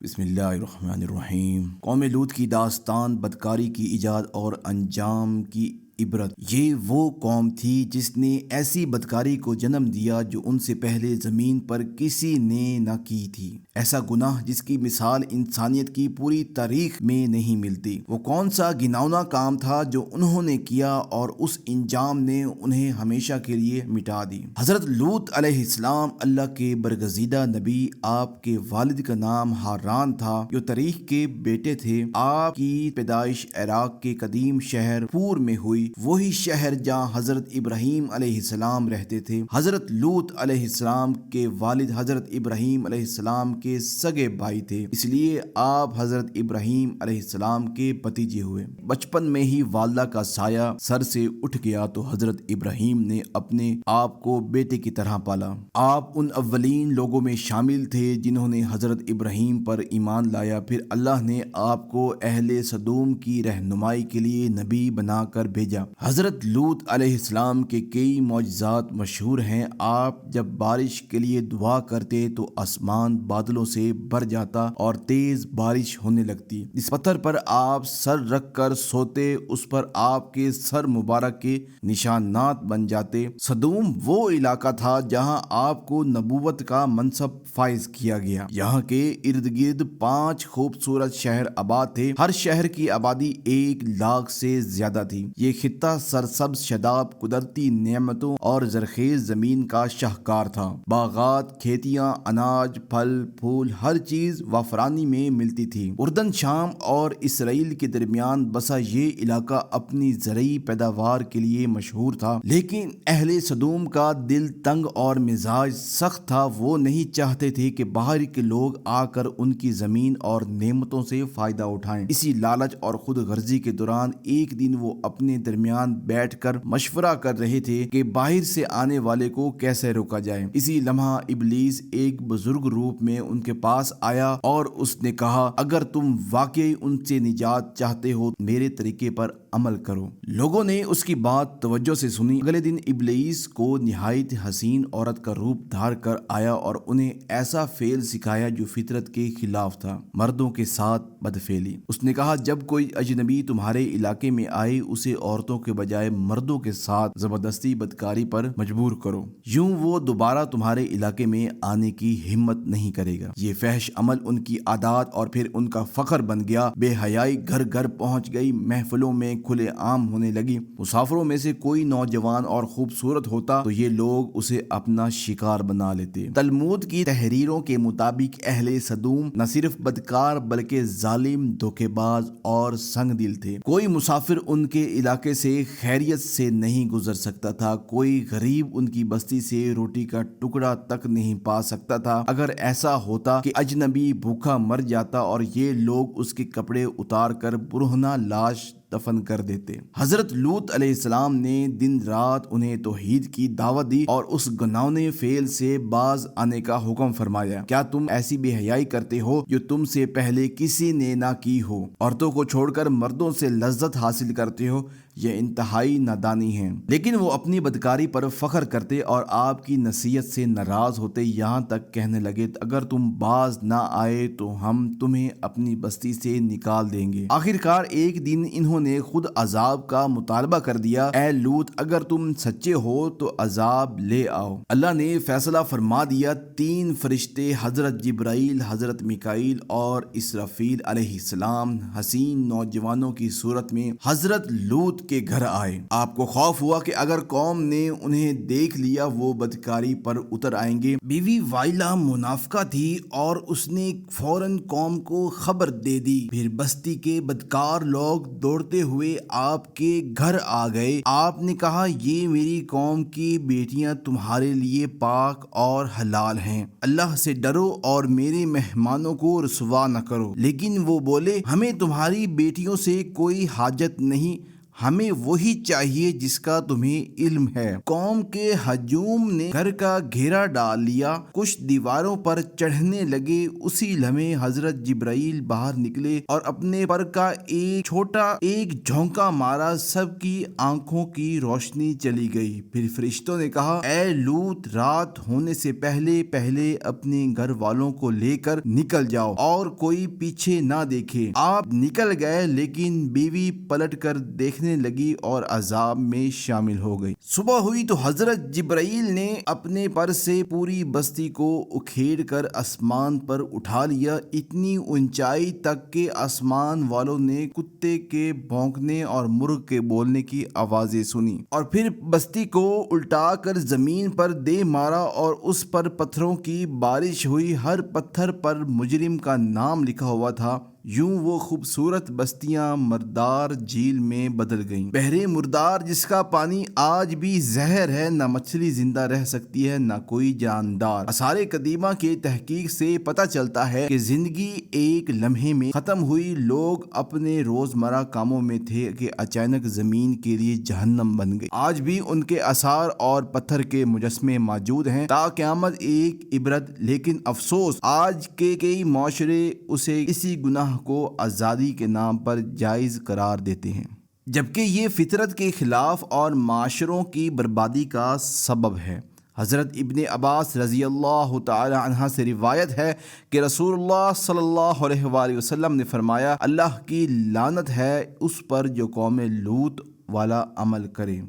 بسم اللہ الرحمن الرحیم۔ قوم لوط کی داستان بدکاری کی ایجاد اور انجام کی عبرت۔ یہ وہ قوم تھی جس نے ایسی بدکاری کو جنم دیا جو ان سے پہلے زمین پر کسی نے نہ کی تھی، ایسا گناہ جس کی مثال انسانیت کی پوری تاریخ میں نہیں ملتی۔ وہ کون سا گھناؤنا کام تھا جو انہوں نے کیا اور اس انجام نے انہیں ہمیشہ کے لیے مٹا دی۔ حضرت لوط علیہ السلام اللہ کے برگزیدہ نبی، آپ کے والد کا نام حاران تھا جو تاریخ کے بیٹے تھے۔ آپ کی پیدائش عراق کے قدیم شہر پور میں ہوئی، وہی شہر جہاں حضرت ابراہیم علیہ السلام رہتے تھے۔ حضرت لوط علیہ السلام کے والد حضرت ابراہیم علیہ السلام کے سگے بھائی تھے، اس لیے آپ حضرت ابراہیم علیہ السلام کے بھتیجے ہوئے۔ بچپن میں ہی والدہ کا سایہ سر سے اٹھ گیا تو حضرت ابراہیم نے اپنے آپ کو بیٹے کی طرح پالا۔ آپ ان اولین لوگوں میں شامل تھے جنہوں نے حضرت ابراہیم پر ایمان لایا۔ پھر اللہ نے آپ کو اہل سدوم کی رہنمائی کے لیے نبی بنا کر بھیجا۔ حضرت لوط علیہ السلام کے کئی معجزات مشہور ہیں۔ آپ جب بارش کے لیے دعا کرتے تو آسمان بادلوں سے بھر جاتا اور تیز بارش ہونے لگتی۔ اس پتھر پر آپ سر رکھ کر سوتے، اس پر آپ کے سر مبارک کے نشانات بن جاتے۔ سدوم وہ علاقہ تھا جہاں آپ کو نبوت کا منصب فائز کیا گیا۔ یہاں کے ارد گرد 5 خوبصورت شہر آباد تھے، ہر شہر کی آبادی 1,00,000 سے زیادہ تھی۔ یہ خطہ سرسبز شاداب قدرتی نعمتوں اور زرخیز زمین کا شاہکار تھا۔ باغات، کھیتیاں، اناج، پھل پھول، ہر چیز وافرانی میں ملتی تھی۔ اردن، شام اور اسرائیل کے درمیان بسا یہ علاقہ اپنی زرعی پیداوار کے لیے مشہور تھا، لیکن اہل سدوم کا دل تنگ اور مزاج سخت تھا۔ وہ نہیں چاہتے تھے کہ باہر کے لوگ آ کر ان کی زمین اور نعمتوں سے فائدہ اٹھائیں۔ اسی لالچ اور خود غرضی کے دوران ایک دن وہ اپنے درمیان بیٹھ کر مشورہ کر رہے تھے کہ باہر سے آنے والے کو کیسے روکا جائے۔ اسی لمحہ ابلیس ایک بزرگ روپ میں ان کے پاس آیا اور اس نے کہا، اگر تم واقعی ان سے نجات چاہتے ہو میرے طریقے پر عمل کرو۔ لوگوں نے اس کی بات توجہ سے سنی۔ اگلے دن ابلیس کو نہایت حسین عورت کا روپ دھار کر آیا اور انہیں ایسا فعل سکھایا جو فطرت کے خلاف تھا، مردوں کے ساتھ بدفعلی۔ اس نے کہا، جب کوئی اجنبی تمہارے علاقے میں آئے اسے عورتوں کے بجائے مردوں کے ساتھ زبردستی بدکاری پر مجبور کرو، یوں وہ دوبارہ تمہارے علاقے میں آنے کی ہمت نہیں کرے گا۔ یہ فحش عمل ان کی عادات اور پھر ان کا فخر بن گیا۔ بے حیائی گھر گھر پہنچ گئی، محفلوں میں کھلے عام ہونے لگی۔ مسافروں میں سے کوئی نوجوان اور خوبصورت ہوتا تو یہ لوگ اسے اپنا شکار بنا لیتے۔ تلمود کی تحریروں کے مطابق اہل سدوم نہ صرف بدکار بلکہ ظالم، دھوکے باز اور سنگ دل تھے۔ کوئی مسافر ان کے علاقے سے خیریت سے نہیں گزر سکتا تھا، کوئی غریب ان کی بستی سے روٹی کا ٹکڑا تک نہیں پا سکتا تھا۔ اگر ایسا ہوتا کہ اجنبی بھوکا مر جاتا اور یہ لوگ اس کے کپڑے اتار کر برہنہ لاش دفن کر دیتے۔ حضرت لوط علیہ السلام نے دن رات انہیں توحید کی دعوت دی اور اس گناونے فعل سے باز آنے کا حکم فرمایا۔ کیا تم ایسی بے حیائی کرتے ہو جو تم سے پہلے کسی نے نہ کی ہو؟ عورتوں کو چھوڑ کر مردوں سے لذت حاصل کرتے ہو؟ یہ انتہائی نادانی ہے۔ لیکن وہ اپنی بدکاری پر فخر کرتے اور آپ کی نصیحت سے ناراض ہوتے، یہاں تک کہنے لگے، اگر تم باز نہ آئے تو ہم تمہیں اپنی بستی سے نکال دیں گے۔ آخرکار ایک دن انہوں نے خود عذاب کا مطالبہ کر دیا، اے لوط اگر تم سچے ہو تو عذاب لے آؤ۔ اللہ نے فیصلہ فرما دیا۔ 3 فرشتے حضرت جبرائیل، حضرت میکائیل اور اسرافیل علیہ السلام حسین نوجوانوں کی صورت میں حضرت لوط کے گھر آئے۔ آپ کو خوف ہوا کہ اگر قوم نے انہیں دیکھ لیا وہ بدکاری پر اتر آئیں گے۔ بیوی وائلہ منافقہ تھی اور اس نے فوراً قوم کو خبر دے دی۔ پھر بستی کے بدکار لوگ دوڑتے ہوئے آپ کے گھر آ گئے۔ آپ نے کہا، یہ میری قوم کی بیٹیاں تمہارے لیے پاک اور حلال ہیں، اللہ سے ڈرو اور میرے مہمانوں کو رسوا نہ کرو۔ لیکن وہ بولے، ہمیں تمہاری بیٹیوں سے کوئی حاجت نہیں، ہمیں وہی چاہیے جس کا تمہیں علم ہے۔ قوم کے ہجوم نے گھر کا گھیرا ڈال لیا، کچھ دیواروں پر چڑھنے لگے۔ اسی لمحے حضرت جبرائیل باہر نکلے اور اپنے پر کا ایک جھونکا مارا، سب کی آنکھوں کی روشنی چلی گئی۔ پھر فرشتوں نے کہا، اے لوط، رات ہونے سے پہلے پہلے اپنے گھر والوں کو لے کر نکل جاؤ اور کوئی پیچھے نہ دیکھے۔ آپ نکل گئے، لیکن بیوی پلٹ کر دیکھنے لگی اور عذاب میں شامل ہو گئی۔ صبح ہوئی تو حضرت جبرائیل نے اپنے پر سے پوری بستی کو اکھیڑ کر آسمان پر اٹھا لیا، اتنی اونچائی تک کہ آسمان والوں نے کتے کے بھونکنے اور مرغ کے بولنے کی آوازیں سنی، اور پھر بستی کو الٹا کر زمین پر دے مارا اور اس پر پتھروں کی بارش ہوئی۔ ہر پتھر پر مجرم کا نام لکھا ہوا تھا۔ یوں وہ خوبصورت بستیاں مردار جھیل میں بدل گئیں۔ بحر مردار جس کا پانی آج بھی زہر ہے، نہ مچھلی زندہ رہ سکتی ہے نہ کوئی جاندار۔ آثار قدیمہ کی تحقیق سے پتہ چلتا ہے کہ زندگی ایک لمحے میں ختم ہوئی۔ لوگ اپنے روزمرہ کاموں میں تھے کہ اچانک زمین کے لیے جہنم بن گئی۔ آج بھی ان کے آثار اور پتھر کے مجسمے موجود ہیں، تا قیامت ایک عبرت۔ لیکن افسوس، آج کے کئی معاشرے اسے اسی گناہ کو آزادی کے نام پر جائز قرار دیتے ہیں، جبکہ یہ فطرت کے خلاف اور معاشروں کی بربادی کا سبب ہے۔ حضرت ابن عباس رضی اللہ تعالی عنہ سے روایت ہے کہ رسول اللہ صلی اللہ علیہ وآلہ وسلم نے فرمایا، اللہ کی لعنت ہے اس پر جو قوم لوط والا عمل کرے۔